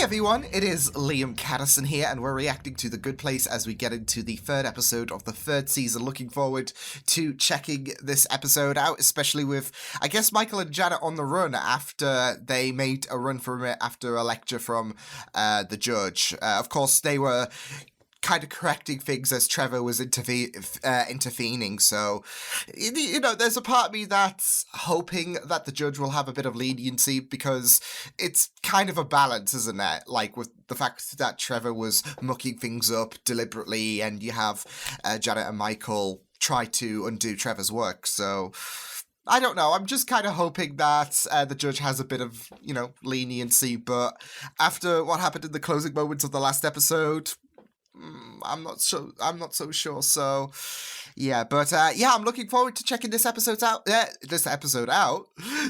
everyone, it is Liam Caddison here, and we're reacting to The Good Place as we get into the third episode of the third season. Looking forward to checking this episode out, especially with, I guess, Michael and Janet on the run after they made a run from it after a lecture from the judge. Of course, they were kind of correcting things as Trevor was intervening, so, you know, there's a part of me that's hoping that the judge will have a bit of leniency, because it's kind of a balance, isn't it? Like, with the fact that Trevor was mucking things up deliberately, and you have Janet and Michael try to undo Trevor's work, so I don't know. I'm just kind of hoping that the judge has a bit of, you know, leniency, but after what happened in the closing moments of the last episode, I'm not so sure. So, yeah, but yeah, I'm looking forward to checking this episode out.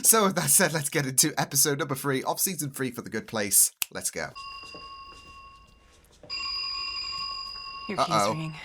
So with that said, let's get into episode number 3 of season 3 for The Good Place. Let's go. Your key's ringing.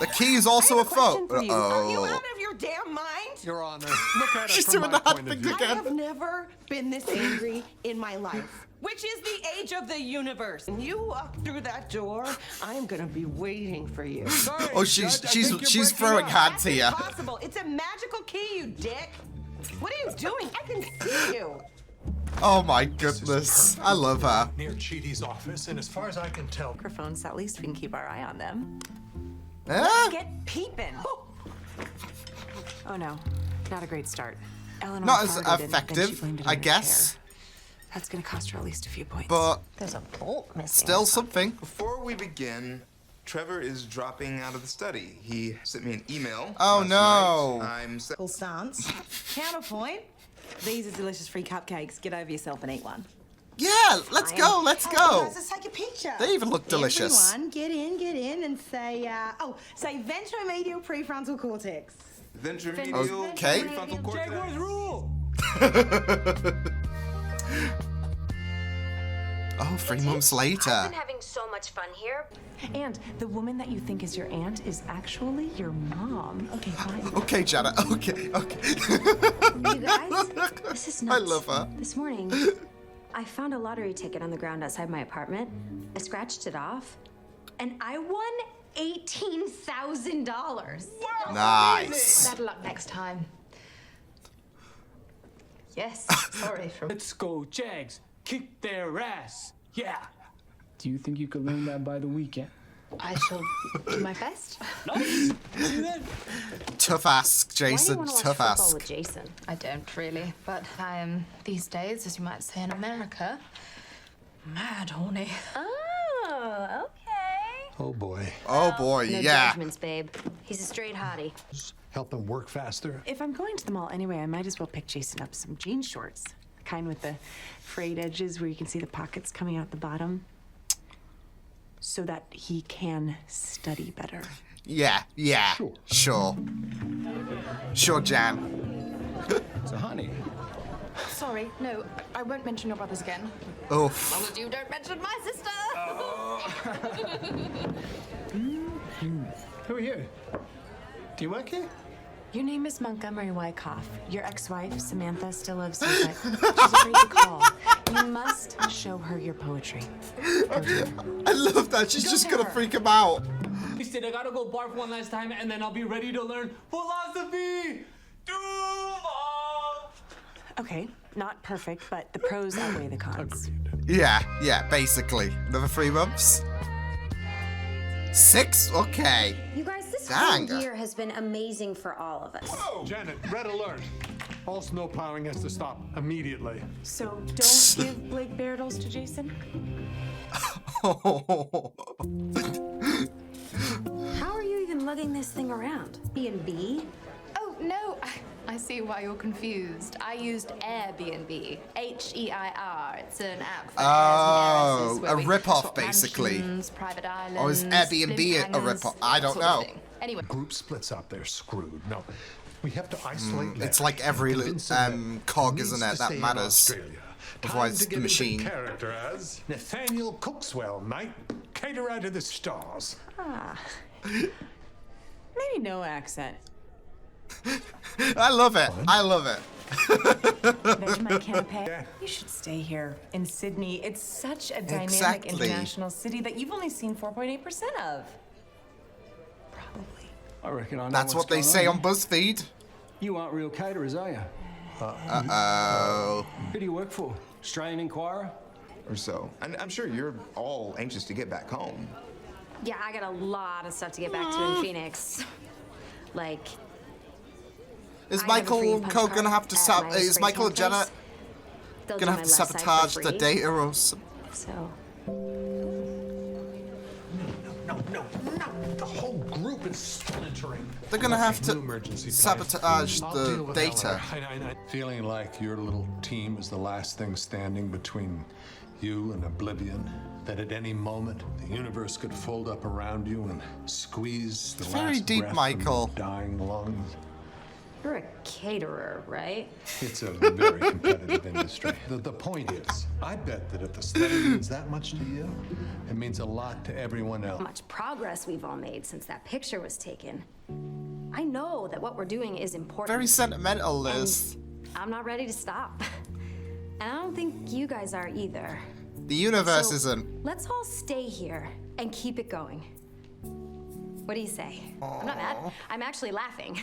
The key is also a phone. Are you out of your damn mind? Your Honor, look at it She's from doing my the hot point of thing view. again. I have never been this angry in my life, which is the age of the universe. When you walk through that door, I'm gonna be waiting for you. Sorry, Oh, Judge, I think she's you're throwing breaking up. hands here. Impossible. It's a magical key, you dick. What are you doing? I can see you. Oh my goodness, I love her. Near Chidi's office, and as far as I can tell, Microphones, at least we can keep our eye on them. Get peeping. Oh no, not a great start. Eleanor Not as farted and then she effective, blamed it I on her guess, chair. That's gonna cost her at least a few points. but There's a bolt missing. still something. Before we begin, Trevor is dropping out of the study. He sent me an email. Oh, last no. night. I'm Full stance. Counterpoint. These are delicious free cupcakes. Get over yourself and eat one. Yeah, let's go, let's go. Guys, let's take a picture. They even look delicious. Everyone, get in and say, say ventromedial prefrontal cortex. ventromedial Okay. prefrontal cortex. Jaguars rule! Oh, 3 months later. I've been having so much fun here. And the woman that you think is your aunt is actually your mom. Okay, fine. Okay, Janet, okay. You guys, this is nuts. I love her. This morning, I found a lottery ticket on the ground outside my apartment. I scratched it off, and I won $18,000. Nice. Better luck next time. Yes, sorry for... Let's go, Jags. Kick their ass. Yeah. Do you think you could learn that by the weekend? I shall do my best. Nice. Do that. Tough ask, Jason, Why do you want to watch tough football ask. with Jason? I don't really, but I am these days, as you might say in America, mad horny. Oh, okay. oh boy, Oh boy, No yeah. judgments, babe. He's a straight hottie. help them work faster. If I'm going to the mall anyway, I might as well pick Jason up some jean shorts. Kind with the frayed edges where you can see the pockets coming out the bottom. So that he can study better. Yeah, sure. Sure, Jan. So, honey, Sorry, no, I won't mention your brothers again. Oof. As you don't mention my sister. Who are you? Do you work here? Your name is Montgomery Wyckoff. Your ex-wife, Samantha, still loves you, but she's afraid to call. You must show her your poetry. Go to her. I love that. She's just gonna freak him out. he said I gotta go barf one last time, and then I'll be ready to learn philosophy. Duval. Okay, not perfect, but the pros outweigh the cons. Yeah, basically. Another 3 months? 6? Okay. You guys, this Dang. whole year has been amazing for all of us. Janet, red alert. All snowplowing has to stop immediately. So don't give Blake Bertles to Jason? How are you even lugging this thing around? B&B? Oh, no, I see why you're confused. I used Airbnb, H-E-I-R. It's an app for heirs and heiresses where a we rip-off, swap basically. mansions, private islands, Or is Airbnb split a hangers, rip-off? I don't that sort of know. thing. Anyway. Group splits up, they're screwed. No, we have to isolate them. It's like every Convince them cog, needs isn't to it, that stay in matters. Australia. Otherwise, Time to the get into machine. character as Nathaniel Cookswell, mate. Caterer to the stars. Maybe no accent. I love it. I love it. Vegemite canapé. You should stay here in Sydney. It's such a dynamic Exactly. international city that you've only seen 4.8% of. Probably. I reckon I know That's what's what they going say on. on BuzzFeed. You aren't real caterers, are you? Uh-oh. Who do you work for? Australian Inquirer? Or so. And I'm sure you're all anxious to get back home. Yeah, I got a lot of stuff to get back to in Phoenix. Like, Is I have a Michael free and punch Co card gonna have to at my is spray Michael and tan Jenna place. They'll do gonna my have to left side for sabotage the free. data or something? So, No. The whole group is splintering. They're gonna have No to emergency sabotage I'll the deal with data. that later. Feeling like your little team is the last thing standing between you and oblivion. That at any moment the universe could fold up around you and squeeze the It's very last deep, breath Michael. from your dying lungs. you're a caterer, right? It's a very competitive industry. The point is, I bet that if the study means that much to you, it means a lot to everyone else. How much progress we've all made since that picture was taken. I know that what we're doing is important. Very sentimental, and Liz. I'm not ready to stop. And I don't think you guys are either. The universe So, isn't. Let's all stay here and keep it going. What do you say? I'm not mad. I'm actually laughing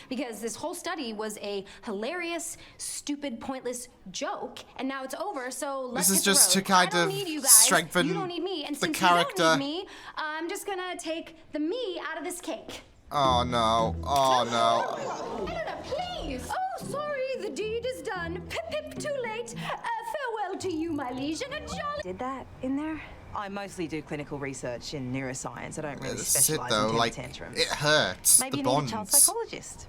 because this whole study was a hilarious, stupid, pointless joke, and now it's over. So let's This is hit the just road. to kind I don't of need you guys. strengthen You don't need me, and the since character. you don't need me, I'm just gonna take the me out of this cake. Oh no. Oh no. No, please. Oh, sorry, the deed is done. Pip, pip, too late. Farewell to you, my liege, and a jolly. Did that in there? I mostly do clinical research in neuroscience. I don't really This is it specialize though, in temper like tantrums. it hurts. Maybe The you need a child bonds. psychologist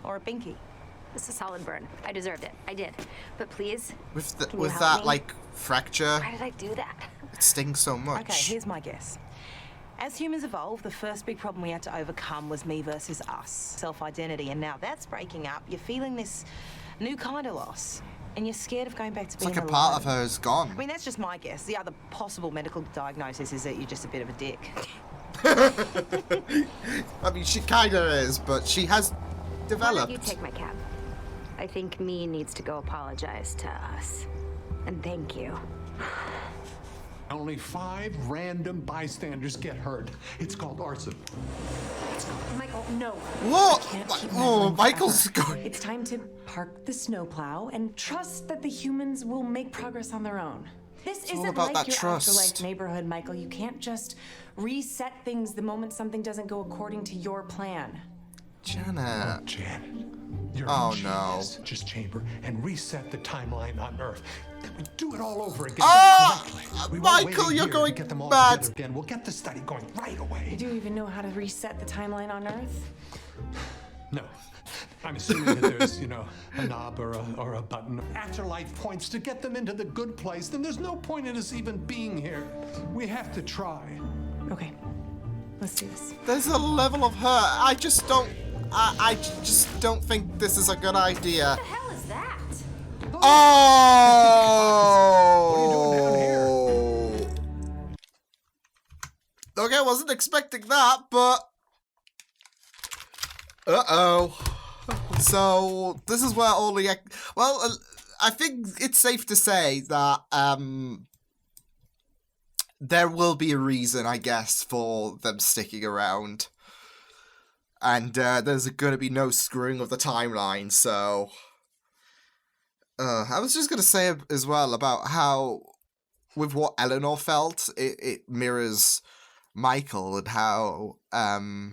or a binky. This is a solid burn. I deserved it. I did. But please, With can you with help that me? like fracture, Why did I do that? it stings so much. Okay, here's my guess. As humans evolved, the first big problem we had to overcome was me versus us, self-identity, and now that's breaking up. You're feeling this new kind of loss, and you're scared of going back to It's being like a alone. part of her is I gone. mean, that's just my guess. The other possible medical diagnosis is that you're just a bit of a dick. I mean, she kind of is, but she has Why don't developed. you take my cab? I think me needs to go apologize to us. And thank you. Only 5 random bystanders get hurt. It's called arson. Michael, no. What? Can't keep Oh, meddling Michael's forever. going. It's time to park the snowplow and trust that the humans will make progress on their own. This all isn't about like that your trust. afterlife neighborhood, Michael. You can't just reset things the moment something doesn't go according to your plan. Janet. Jan, you're Oh, a no. genius. Just chamber and reset the timeline on Earth. Then we do it all over again Ah! correctly. We won't wait Michael, a you're year to going get them all mad. together again. We'll get the study going right You away. do even know how to reset the timeline on Earth? No. I'm assuming that there's, a knob or a button. Afterlife points to get them into the good place. Then there's no point in us even being here. We have to try. Okay, let's do this. There's a level of hurt. I just don't think this is a good idea. What the hell is that? Oh! Okay, I wasn't expecting that, but uh-oh. So this is where all the I think it's safe to say that there will be a reason, I guess, for them sticking around. And there's going to be no screwing of the timeline, so... I was just going to say as well about how, with what Eleanor felt, it mirrors Michael and how, how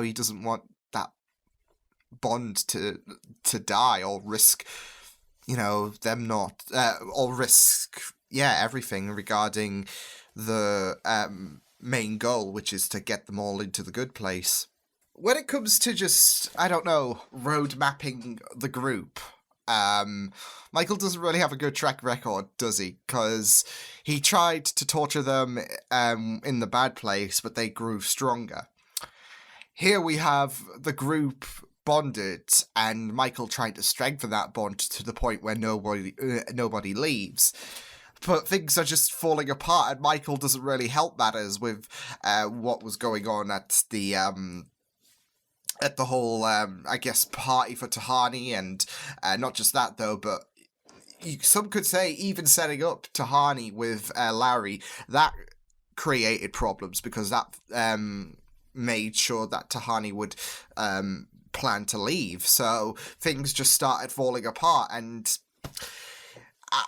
he doesn't want that bond to die or risk, them not, or risk, everything regarding the main goal, which is to get them all into the good place. When it comes to just, I don't know, road mapping the group, Michael doesn't really have a good track record, does he? Because he tried to torture them in the bad place, but they grew stronger. Here we have the group bonded, and Michael trying to strengthen that bond to the point where nobody leaves. But things are just falling apart, and Michael doesn't really help matters with what was going on at the at the whole, I guess, party for Tahani, and not just that though, but some could say even setting up Tahani with Larry, that created problems because that made sure that Tahani would plan to leave. So things just started falling apart, and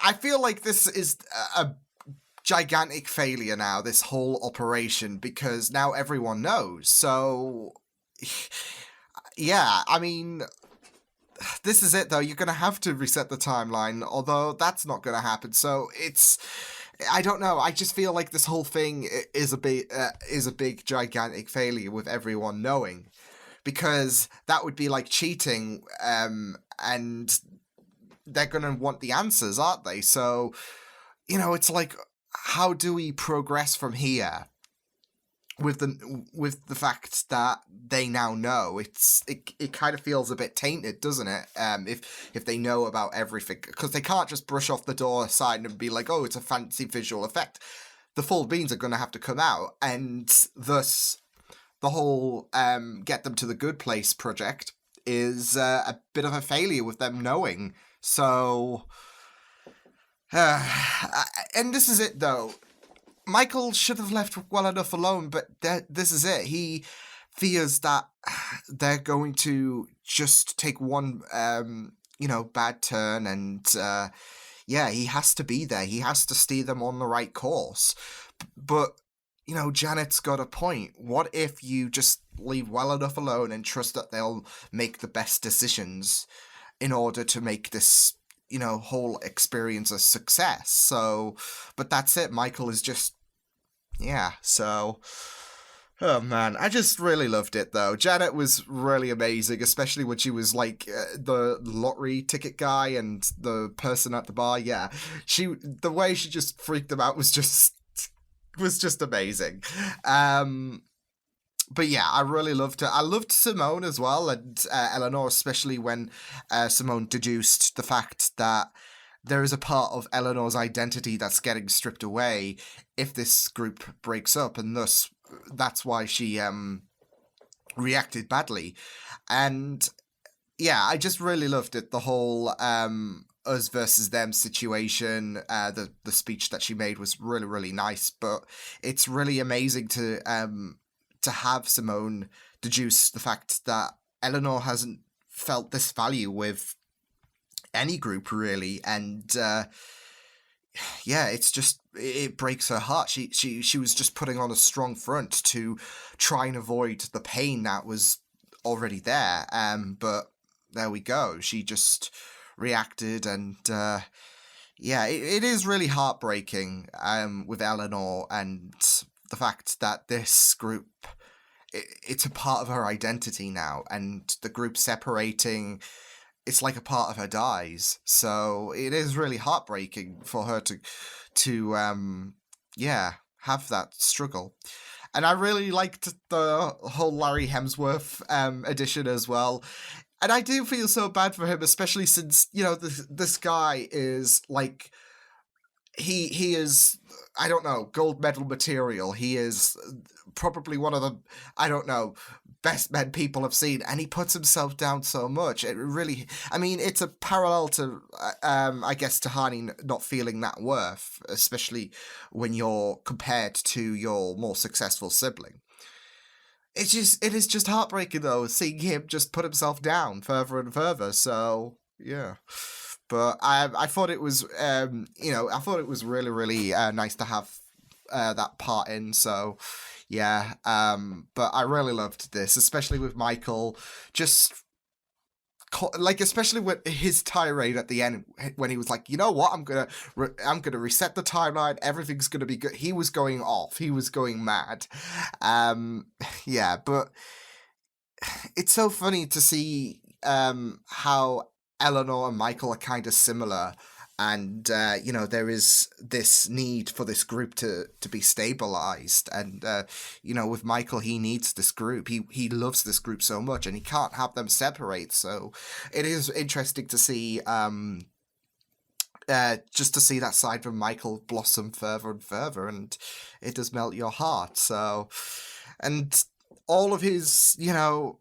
I feel like this is a gigantic failure now, this whole operation, because now everyone knows. So yeah, I mean, this is it though. You're gonna have to reset the timeline, although that's not gonna happen. So it's, I don't know. I just feel like this whole thing is a big gigantic failure with everyone knowing, because that would be like cheating, and they're gonna want the answers, aren't they? So, you know, it's like, how do we progress from here? With the fact that they now know, it kind of feels a bit tainted, doesn't it? If they know about everything, because they can't just brush off the door aside and be like, oh, it's a fancy visual effect. The full beans are going to have to come out, and thus the whole get them to the good place project is a bit of a failure with them knowing. So, and this is it though. Michael should have left well enough alone, but this is it. He fears that they're going to just take one, bad turn, and he has to be there. He has to steer them on the right course. But, you know, Janet's got a point. What if you just leave well enough alone and trust that they'll make the best decisions in order to make this, whole experience a success? So, but that's it. Michael is just, so, oh man, I just really loved it though. Janet was really amazing, especially when she was like the lottery ticket guy and the person at the bar. Yeah, the way she just freaked them out was just amazing. But yeah, I really loved her. I loved Simone as well, and Eleanor, especially when Simone deduced the fact that there is a part of Eleanor's identity that's getting stripped away if this group breaks up, and thus that's why she reacted badly. And yeah, I just really loved it. The whole us versus them situation, the speech that she made was really, really nice. But it's really amazing to have Simone deduce the fact that Eleanor hasn't felt this value with any group really, and it's just, it breaks her heart. She was just putting on a strong front to try and avoid the pain that was already there, but there we go. She just reacted, and it is really heartbreaking with Eleanor, and the fact that this group, it's a part of her identity now, and the group separating, it's like a part of her dies. So it is really heartbreaking for her to have that struggle. And I really liked the whole Larry Hemsworth edition as well. And I do feel so bad for him, especially since, this guy is like, he is, I don't know, gold medal material. He is probably one of the, I don't know, best men people have seen, and he puts himself down so much. It really, I mean, it's a parallel to, I guess, Tahani not feeling that worth, especially when you're compared to your more successful sibling. It is just heartbreaking though, seeing him just put himself down further and further. So yeah. But I thought it was, I thought it was really, really nice to have that part in. So, yeah. But I really loved this, especially with Michael. Just especially with his tirade at the end, when he was like, you know what, I'm gonna reset the timeline. Everything's gonna be good. He was going off. He was going mad. But it's so funny to see how Eleanor and Michael are kind of similar, and there is this need for this group to be stabilized, and with Michael, he needs this group. He loves this group so much, and he can't have them separate. So it is interesting to see just to see that side from Michael blossom further and further, and it does melt your heart. So, and all of his,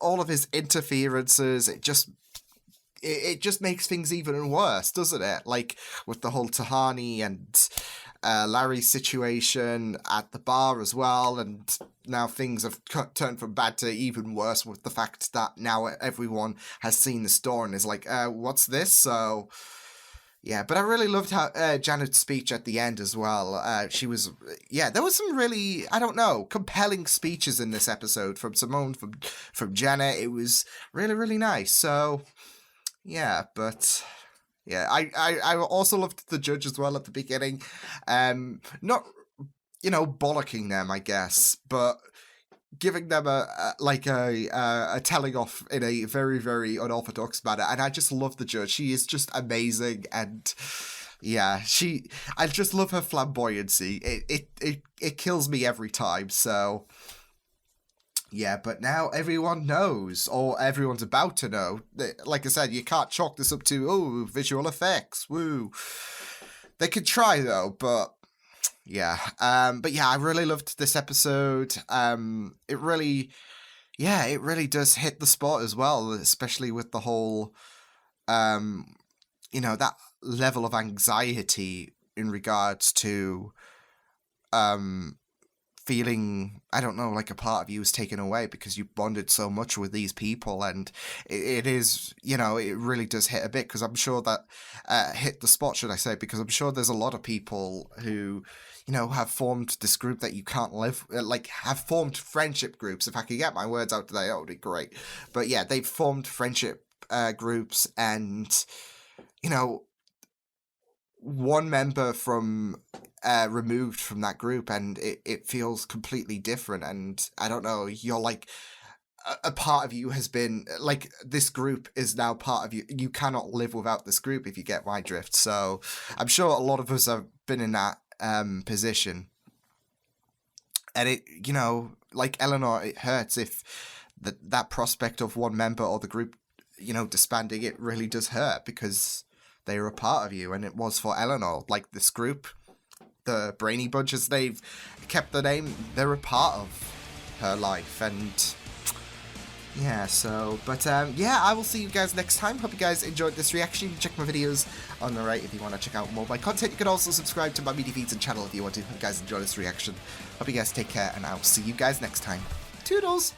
all of his interferences, it just makes things even worse, doesn't it? Like with the whole Tahani and Larry's situation at the bar as well, and now things have turned from bad to even worse with the fact that now everyone has seen the store and is like, what's this? So, yeah, but I really loved how Janet's speech at the end as well. She was, there was some really, I don't know, compelling speeches in this episode from Simone, from Janet. It was really, really nice. So, yeah, but... yeah, I also loved the judge as well at the beginning. Not, bollocking them, I guess, but giving them a telling off in a very, very unorthodox manner. And I just love the judge. She is just amazing. And yeah, I just love her flamboyancy. It kills me every time. So yeah, but now everyone knows, or everyone's about to know. Like I said, you can't chalk this up to, visual effects, woo. They could try, though, but yeah. But yeah, I really loved this episode. It really does hit the spot as well, especially with the whole, that level of anxiety in regards to, feeling, I don't know, like a part of you is taken away because you bonded so much with these people, and it is, it really does hit a bit, because I'm sure that, hit the spot, should I say, because I'm sure there's a lot of people who, have formed this group that you can't live, have formed friendship groups. If I could get my words out today, that would be great. But yeah, they've formed friendship groups, and, one member from removed from that group, and it feels completely different. And I don't know, you're like, a part of you has been, like, this group is now part of you. You cannot live without this group, if you get my drift. So I'm sure a lot of us have been in that position. And it, like Eleanor, it hurts if that prospect of one member or the group, disbanding, it really does hurt, because they were a part of you, and it was for Eleanor. Like, this group, the Brainy Bunch, as they've kept the name, they're a part of her life. And yeah, so, but I will see you guys next time. Hope you guys enjoyed this reaction. You can check my videos on the right if you want to check out more of my content. You can also subscribe to my media feeds and channel if you want to. Hope you guys enjoy this reaction. Hope you guys take care, and I will see you guys next time. Toodles!